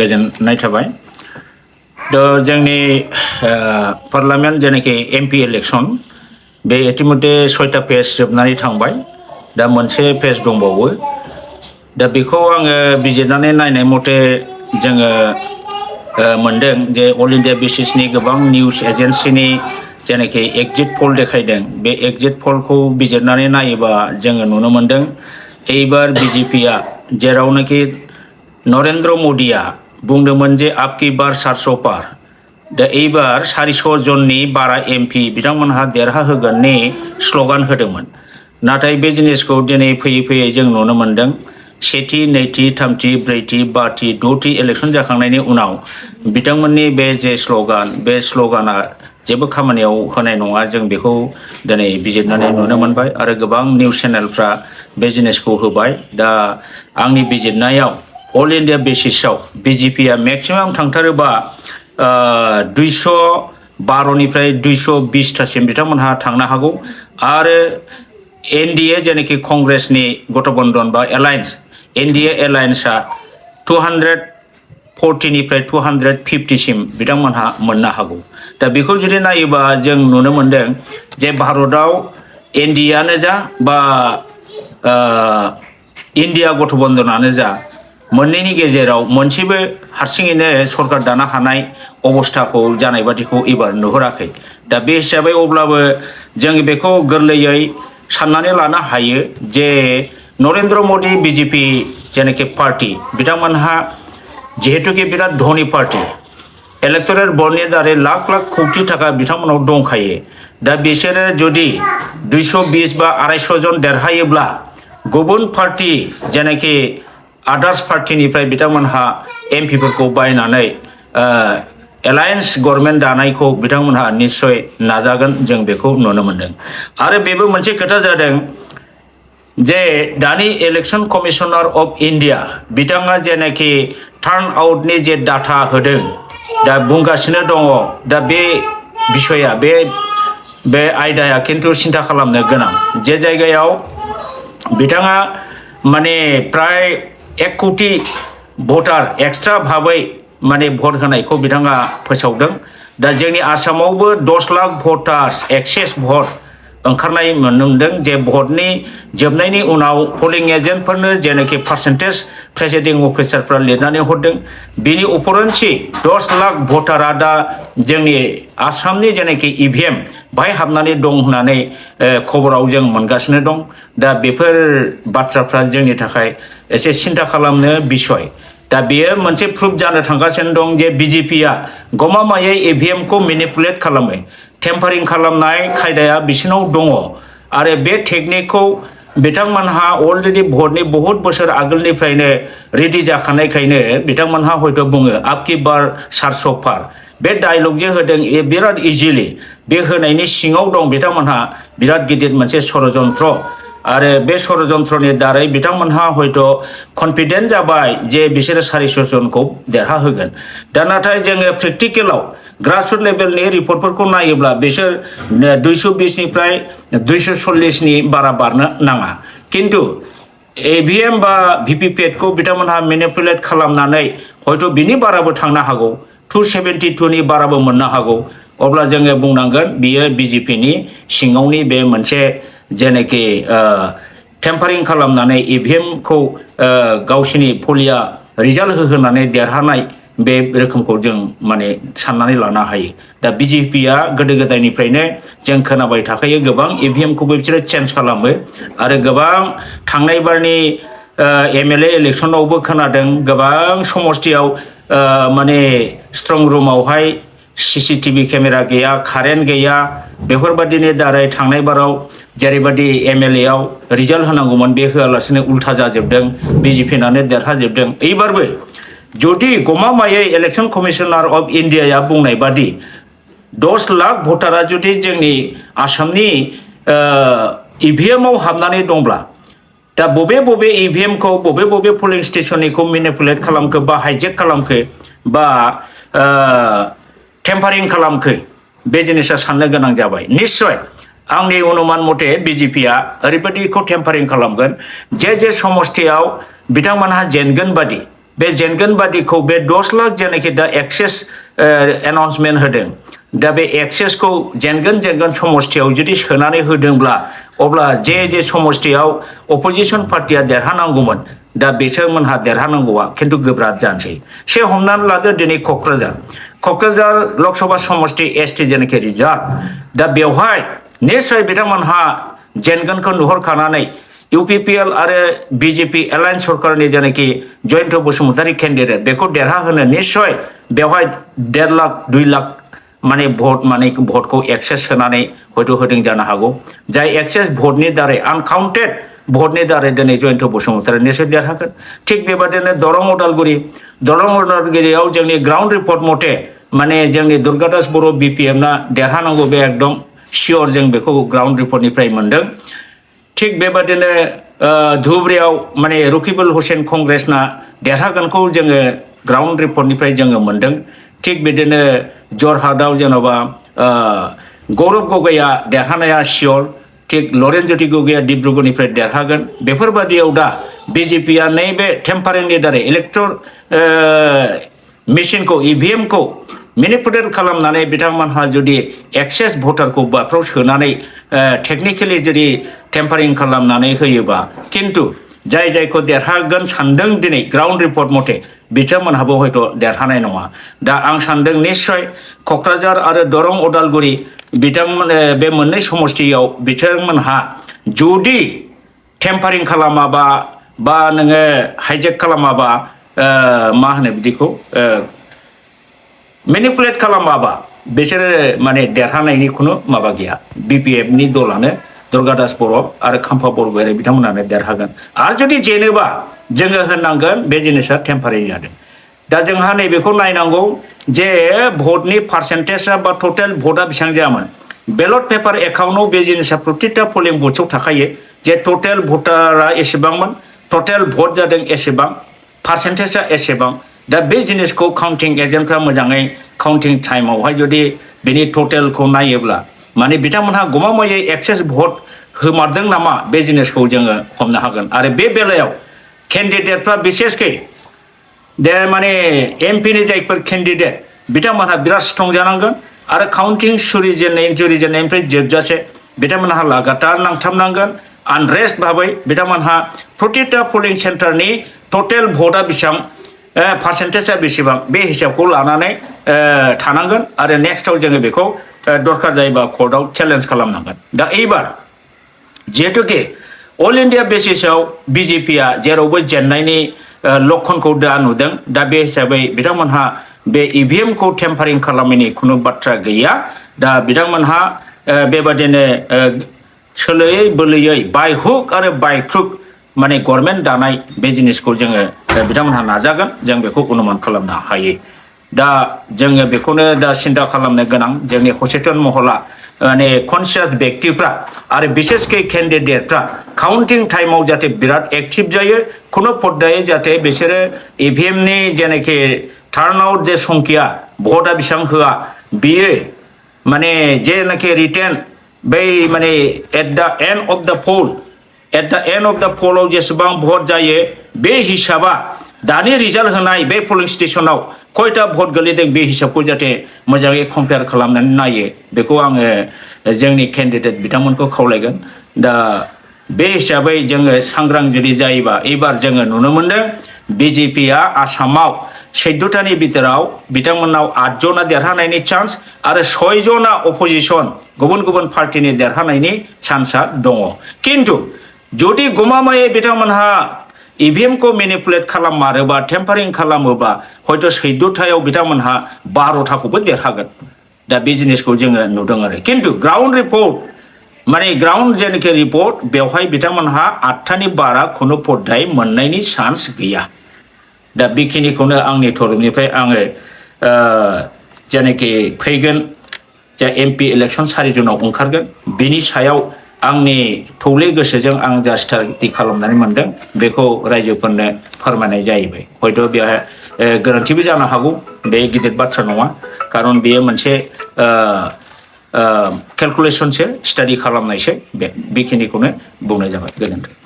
गोजोननाय थाबाय जोंनि पार्लामेन्ट जेनाखि एमपि इलेक्सन बे इतिमধ্যে 6टा पेज जोबनानै थांबाय दा मोनसे पेज दंबावो दा बेखौ आङो बिजिरनानै नायनाय मथे जोङो मोनदों जे अल इन्डिया बेसिसनि गोबां निउज एजेन्सिनि जेनाखि एग्जिट पल देखायदों बे एग्जिट पलखौ बिजिरनानै नायोबा जोङो नुनो मोनदों एबार बिजेपिआ जेरावनाखि नरेंद्र मदिया बुंदोंमोन जे आपकी बार 400 पार दा एबार 400 जननि बारा एमपि बिथांमोनहा देरहा होगोननि स्ल'गान होदोंमोन नाथाय बे जिनिसखौ दिनै फैयै फैयै जों नुनो मोनदों सेथि नैथि थामथि ब्रैथि बाथि द'थि इलेक्सन जाखांनायनि उनाव बिथांमोननि बे जे स्ल'गान बे स्ल'गाना जेबो खामानियाव होनाय नङा जों बेखौ दिनै बिजिरनानै नुनो मोनबाय आरो गोबां निउज चेनेलफ्रा बे जिनिसखौ होबाय दा आंनि बिजिरनायाव अल इन्डिया बेसिसाव बिजेपिआ मेक्सिमाम थांथारोबा 212निफ्राय 220टासिम बिथांमोनहा थांनो हागौ आरो एनडीए जेनाखि कंग्रेसनि गठबन्धन बा एलायन्स एनडीए एलायन्सआ 240निफ्राय 250सिम बिथांमोनहा मोननो हागौ दा बेखौ जुदि नायोबा जों नुनो मोनदों जे भारतआव एनडीएआनो जा बा इन्डिया गठबन्धनानो जा मोननैनि गेजेराव मोनसेबो हारसिङैनो सरकार दानो हानाय अबस्थाखौ जानाय बादिखौ एबार नुहुराखै दा बे हिसाबै अब्लाबो जों बेखौ गोरलैयै साननानै लानो हायो जे नरेंद्र मदि बिजेपि जेनाखि पार्टी बिथांमोनहा जिहेतुकि बिराद धनी पार्टी इलेक्टरेल बर्डनि दारै लाख लाख कौटि थाखा बिथांमोनाव दंखायो दा बिसोरो जुदि 220 बा 250 जन देरहायोब्ला गुबुन पार्टी जेनाखि आदार्स पार्टीनिफ्राय बिथांमोनहा एमपिफोरखौ बायनानै एलायन्स गभर्नमेन्ट दानायखौ बिथांमोनहा निश्चय नाजागोन जों बेखौ नुनो मोनदों आरो बेबो मोनसे खोथा जादों जे दानि इलेक्शन कमिशनार अफ इन्डिया बिथाङा जेनाखि टार्न आउटनि जे डाटा होदों दा बुंगासिनो दङ दा बे बिसया बे आयदाया खिन्थु सिन्था खालामनो गोनां जे जायगायाव बिथाङा माने प्राय 1 कोटि भटार एक्सट्रा भाबै माने भट होनायखौ बिथाङा फोसावदों दा जोंनि आसामावबो 10 लाख भटार्स एक्सेस भट ओंखारनाय नुनो मोनदों जे भटनि जोबनायनि उनाव पलिं एजेन्टफोरनो जेनाखि पार्सेन्टेज प्रेसिडिं अफिसारफ्रा लिरनानै हरदों बिनि उपरन्सि 10 लाख भटारा दा जोंनि आसामनि जेनाखि EVM बाहाय हाबनानै दं होननानै खबराव जों मोनगासिनो दं दा बेफोर बाथ्राफ्रा जोंनि थाखाय एसे सिन्था खालामनो बिसय दा बेयो मोनसे प्रुफ जानो थांगासिनो दं जे बिजेपिआ गमामायै EVM खौ मेनिपुलेट खालामो टेम्पारिं खालामनाय खायदाया बिसिनाव दङ आरो बे टेकनिकखौ बिथांमोनहा अलरेडि भटनि बहुत बोसोर आगोलनिफ्रायनो रेडि जाखानायखायनो बिथांमोनहा हयथ' बुङो आपकी बार 400 पार बे डायलग जे होदों बिराद इजिलि बे होनायनि सिङाव दं बिथांमोनहा बिराद गिदिर मोनसे षड़यन्त्र आरो बे षड़यन्त्रनि दारै बिथांमोनहा हयथ' कनफिडेन्ट जाबाय जे बिसोरो 400 जनखौ देरहा होगोन दा नाथाय जोङो प्रेक्टिकेलाव ग्रासरुट लेभेलनि रिपर्टफोरखौ नायोब्ला बिसोर 220निफ्राय 240नि बारा बारनो नाङा किन्तु EVM बा भिभिपेटखौ बिथांमोनहा मेनिपुलेट खालामनानै हयथ' बिनि बाराबो थांनो हागौ 272नि बाराबो मोननो हागौ अब्ला जोङो बुंनांगोन बियो बिजेपिनि सिङावनि बे मोनसे जेनाखि टेम्पारिं खालामनानै EVM खौ गावसिनि पलिया रिजाल्ट होहोनानै देरहानाय बे रोखोमखौ जों माने साननानै लानो हायो दा बिजेपिआ गोदो गोदायनिफ्रायनो जों खोनाबाय थाखायो गोबां EVM खौबो बिसोरो चेन्ज खालामो आरो गोबां थांनाय बारनि MLA इलेक्सनावबो खोनादों गोबां समस्थियाव माने स्ट्रं रुमावहाय CCTV केमेरा गैया कारेन्ट गैया बेफोरबादिनि दारै थांनाय बाराव जेरैबादि MLA आव रिजाल्ट होनांगौमोन बे होआलासिनो उल्था जाजोबदों बिजेपिनानो देरहाजोबदों एबारबो जुदि गमामायै इलेक्शन कमिशनार अफ इन्डियाया बुंनाय बादि 10 लाख भटारा जुदि जोंनि आसामनि EVM आव हाबनानै दंब्ला दा बबे EVM खौ बबे पलिं स्टेशननिखौ मेनिपुलेट खालामखो बा हाइजेक खालामखो बा टेम्पारिं खालामखो बे जिनिसा साननो गोनां जाबाय निश्चय आंनि अनुमान मथे बिजेपिआ ओरैबायदिखौ टेम्पारिं खालामगोन जे समस्थियाव बिथांमोनहा जेनगोन बादि बे जेनगोन बादिखौ बे 10 लाख जेनाखि दा एक्सेस एनाउन्समेन्ट होदों दा बे एक्सेसखौ जेनगोन समस्थियाव जुदि सोनानै होदोंब्ला अब्ला जे समस्थियाव अपोजिशन पार्टिया देरहानांगौमोन दा बिसोरमोनहा देरहानांगौआ खिन्थु गोब्राब जानोसै से हमनानै लादो दिनै क'क्राझार लकसभा समस्ति एसटि जेनाखि रिजार्भ दा बेवहाय निश्चय बिथांमोनहा जेनगोनखौ नुहुरखानानै इउपिपिएल आरो बीजेपी एलायन्स सरकारनि जेनाखि जयन्त बसुमतारी केन्डिडेट बेखौ देरहाहोनो निश्चय बेवहाय 1.5 लाख 2 लाख माने भटखौ एक्सेस होनानै हयथ' होदों जानो हागौ जाय एक्सेस भटनि दारै आनकाउन्टेड भटनि दारै दिनै जयन्त बसुमतारी निश्चय देरहागोन थिग बेबादिनो दरं उदालगुरियाव जोंनि ग्राउन्ड रिपर्ट मथे माने जोंनि दुर्गादास बर' BPM ना देरहानांगौ बे एकदम सियर जों बेखौ ग्राउन्ड रिपर्टनिफ्राय मोनदों थिग बेबादिनो धुबुरियाव माने रकिबुल हुसैन कंग्रेसना देरहागोनखौ जोङो ग्राउन्ड रिपर्टनिफ्राय जोङो मोनदों थिग बिदिनो जरहाटआव जेन'बा गौरब गगैया देरहानाया सियर थिग लरेन ज्योति गगैया डिब्रुगड़निफ्राय देरहागोन बेफोरबादियाव दा BJPया नैबे टेम्पारिंनि दारै इलेक्ट्रल मेसिनखौ EVM खौ मेनिपुलेट खालामनानै बिथांमोनहा जुदि एक्सेस भटारखौ बाफ्राव सोनानै टेक्निकेलि जुदि टेम्पारिं खालामनानै होयोबा खिन्थु जायखौ देरहागोन सानदों दिनै ग्राउन्ड रिपर्ट मथे बिथांमोनहाबो हयथ' देरहानाय नङा दा आं सानदों निश्चय क'क्राझार आरो दरं उदालगुरि बिथांमोन बे मोननै समस्तियाव बिथांमोनहा जुदि टेम्पारिं खालामाबा बा नोङो हाइजेक खालामाबा मा होनो बिदिखौ मेनिपुलेट खालामाबा बिसोरो माने देरहानायनि खुनु माबा गैया BPFनि दलानो दुर्गादास बर' आरो खाम्फा बरगयारि बिथांमोनानो देरहागोन आरो जुदि जेनोबा जोङो होननांगोन बे जिनिसा टेम्पारिं जादों दा जोंहा नैबेखौ नायनांगौ जे भटनि पार्सेन्टेजआ बा टटेल भटआ बेसेबां जायामोन बेलट पेपार एकाउन्टआव बे जिनिसा प्रतिटा पलिं बुथआव थाखायो जे टटेल भटारा एसेबांमोन टटेल भट जादों एसेबां पार्सेन्टेजआ एसेबां दा बे जिनिसखौ काउन्टिं एजेन्टफ्रा मोजाङै काउन्टिं टाइमावहाय जुदि बेनि टटेलखौ नायोब्ला माने बिथांमोनहा गमामायै एक्सेस भट होमारदों नामा बे जिनिसखौ जोङो हमनो हागोन आरो बे बेलायाव केन्डिडेटफ्रा बिसेसकै दे माने एमपिनि जायफोर केन्डिडेट बिथांमोनहा बिराद स्ट्रं जानांगोन आरो काउन्टिं जुरिजेननायनिफ्राय जोबजासे बिथांमोनहा लागातार नांथाबनांगोन आनरेस्ट भाबै बिथांमोनहा प्रतिटा पलिं सेन्टारनि टटेल भटआ बेसेबां पार्सेन्टेजआ बेसेबां बे हिसाबखौ लानानै थानांगोन आरो नेक्स्टआव जोङो बेखौ दरकार जायोबा कर्टआव चेलेन्ज खालामनांगोन दा एबार जिहेतुके अल इन्डिया बेसिसाव BJPया जेरावबो जेननायनि लक्षणखौ दा नुदों दा बे हिसाबै बिथांमोनहा बे EVM खौ टेम्पारिं खालामनायनि खुनु बाथ्रा गैया दा बिथांमोनहा बेबादिनो सोलोयै बोलोयै बाय हुक आरो बाय क्रुक माने गभर्नमेन्ट दानाय बे जिनिसखौ जोङो बिथांमोनहा नाजागोन जों बेखौ अनुमान खालामनो हायो दा जोङो बेखौनो दा सिन्था खालामनो गोनां जोंनि सचेतन महला माने कनसियास व्यक्तिफ्रा आरो बिसेसकै केन्डिडेटफ्रा काउन्टिं टाइमाव जाहाथे बिराद एक्टिभ जायो खुनु पर्दायै जाहाथे बिसोरो EVMनि जेनाखि टार्नआउट जे संख्या भटआ बेसेबां होआ बियो माने जेनाखि रिटेन बै माने एट द एन्ड अफ द पोलाव जेसेबां भट जायो बे हिसाबा दानि रिजाल्ट होनाय बे पोलिं स्टेसनाव खयथा भट गोलैदों बे हिसाबखौ जाहाथे मोजाङै कम्पेयार खालामनानै नायो बेखौ आङो जोंनि केन्डिडेट बिथांमोनखौ खावलायगोन दा बे हिसाबै जोङो सांग्रां जुदि जायोबा एबार जोङो नुनो मोनदों BJPया आसामाव 14थानि बिथोराव बिथांमोननाव 8 जना देरहानायनि चान्स आरो 6 जना अपोजिशन गुबुन पार्टिनि देरहानायनि चान्सआ दङ किन्तु जुदि गमामायै बिथांमोनहा EVM खौ मेनिपुलेट खालाममारोबा टेम्पारिं खालामोबा हयथ' 14थायाव बिथांमोनहा 12थाखौबो देरहागोन दा बे जिनिसखौ जोङो नुदों आरो किन्तु ग्राउन्ड रिपर्ट माने ग्राउन्ड जेनाखि रिपर्ट बेवहाय बिथांमोनहा 8थानि बारा खुनु पर्दाय मोननायनि चान्स गैया दा बेखिनिखौनो आंनि तरफनिफ्राय आङो जेनाखि फैगोन जा MP इलेक्सन 4 जुनाव ओंखारगोन बेनि सायाव आंनि थौले गोसोजों आं जा स्टाडि खालामनानै मोनदों बेखौ रायजोफोरनो फोरमायनाय जाहैबाय हयथ' बेहा गोरोन्थिबो जानो हागौ बे गिदिर बाथ्रा नङा खारन बेयो मोनसे केलकुलेसनसो स्टाडि खालामनायसो बेखिनिखौनो बुंनाय जाबाय गोजोन्थों